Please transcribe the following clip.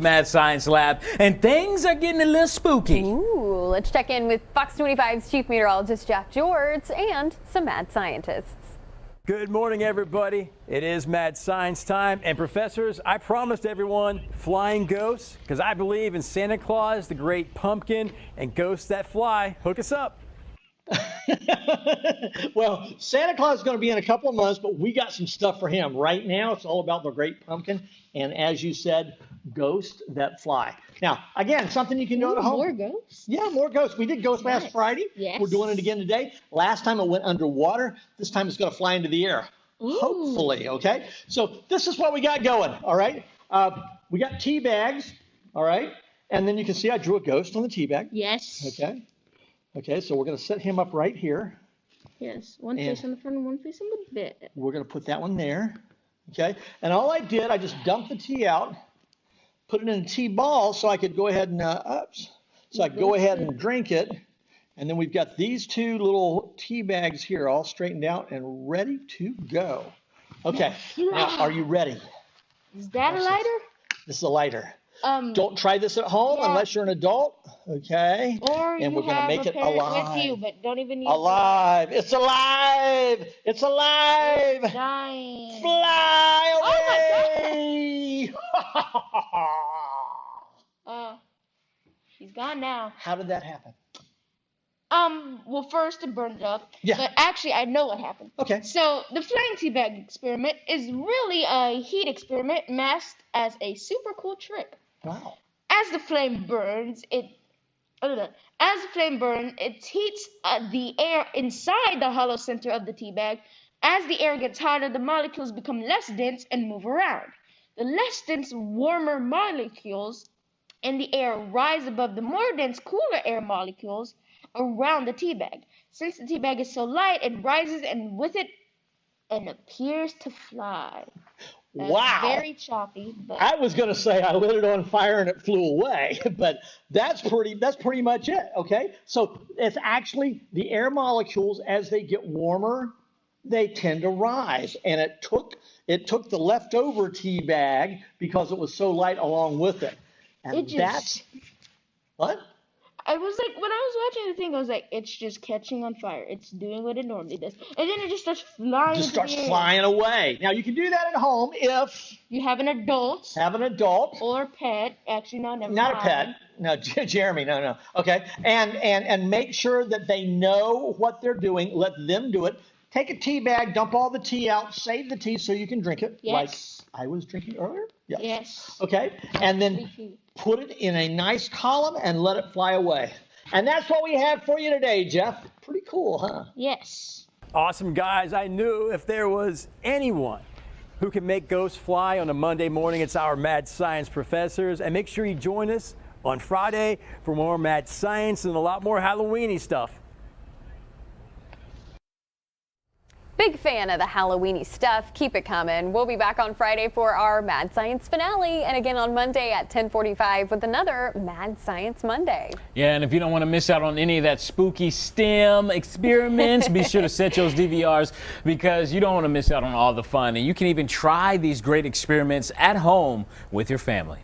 Mad Science Lab, and things are getting a little spooky. Ooh, let's check in with Fox 25's Chief Meteorologist Jeff George and some mad scientists. Good morning, everybody. It is Mad Science time. And professors, I promised everyone flying ghosts because I believe in Santa Claus, the great pumpkin, and ghosts that fly. Hook us up. Well, Santa Claus is going to be in a couple of months, but we got some stuff for him. Right now, it's all about the great pumpkin. And as you said, ghosts that fly. Now, again, something you can do at home. More ghosts? Yeah, more ghosts. We did ghosts last Friday. Yes. We're doing it again today. Last time it went underwater. This time it's going to fly into the air. Ooh. Hopefully, okay? So this is what we got going, all right? We got tea bags, all right? And then you can see I drew a ghost on the tea bag. Yes. Okay. Okay, so we're going to set him up right here. Yes. One face on the front and one face on the back. We're going to put that one there. Okay. And all I did, I just dumped the tea out, put it in a tea ball so I could go ahead and, so I could go ahead and drink it. And then we've got these two little tea bags here all straightened out and ready to go. Okay. Now, are you ready? Is that a lighter? This is a lighter. Don't try this at home unless you're an adult, okay? Or and you we're gonna have make a it parent alive. with you, but don't even use Alive! It's alive! It's alive! It's dying. Fly Oh away! She's gone now. How did that happen? Well, first it burned up. Yeah. But actually, I know what happened. Okay. So the flying tea bag experiment is really a heat experiment masked as a super cool trick. Wow. As the flame burns, it heats the air inside the hollow center of the tea bag. As the air gets hotter, the molecules become less dense and move around. The less dense, warmer molecules in the air rise above the more dense, cooler air molecules around the tea bag. Since the tea bag is so light, it rises and with it and appears to fly. Wow. Very choppy, but I was going to say I lit it on fire and it flew away, but that's pretty much it, okay? So it's actually the air molecules as they get warmer, they tend to rise, and it took the leftover tea bag because it was so light along with it. And that's what? I was like, when I was watching the thing, I was like, it's just catching on fire. It's doing what it normally does. And then it just starts flying. Just starts flying away. Now, you can do that at home if you have an adult. Or pet. Actually, no, never not mind. a pet. No, Jeremy, no. Okay. And make sure that they know what they're doing. Let them do it. Take a tea bag, dump all the tea out, save the tea so you can drink it. Yes. Like I was drinking earlier? Yes. Okay. And then put it in a nice column and let it fly away. And that's what we have for you today, Jeff. Pretty cool, huh? Yes. Awesome, guys. I knew if there was anyone who can make ghosts fly on a Monday morning, it's our Mad Science professors. And make sure you join us on Friday for more Mad Science and a lot more Halloween-y stuff. Big fan of the Halloween-y stuff. Keep it coming. We'll be back on Friday for our Mad Science finale and again on Monday at 10:45 with another Mad Science Monday. Yeah, and if you don't want to miss out on any of that spooky STEM experiments, be sure to set those DVRs because you don't want to miss out on all the fun. And you can even try these great experiments at home with your family.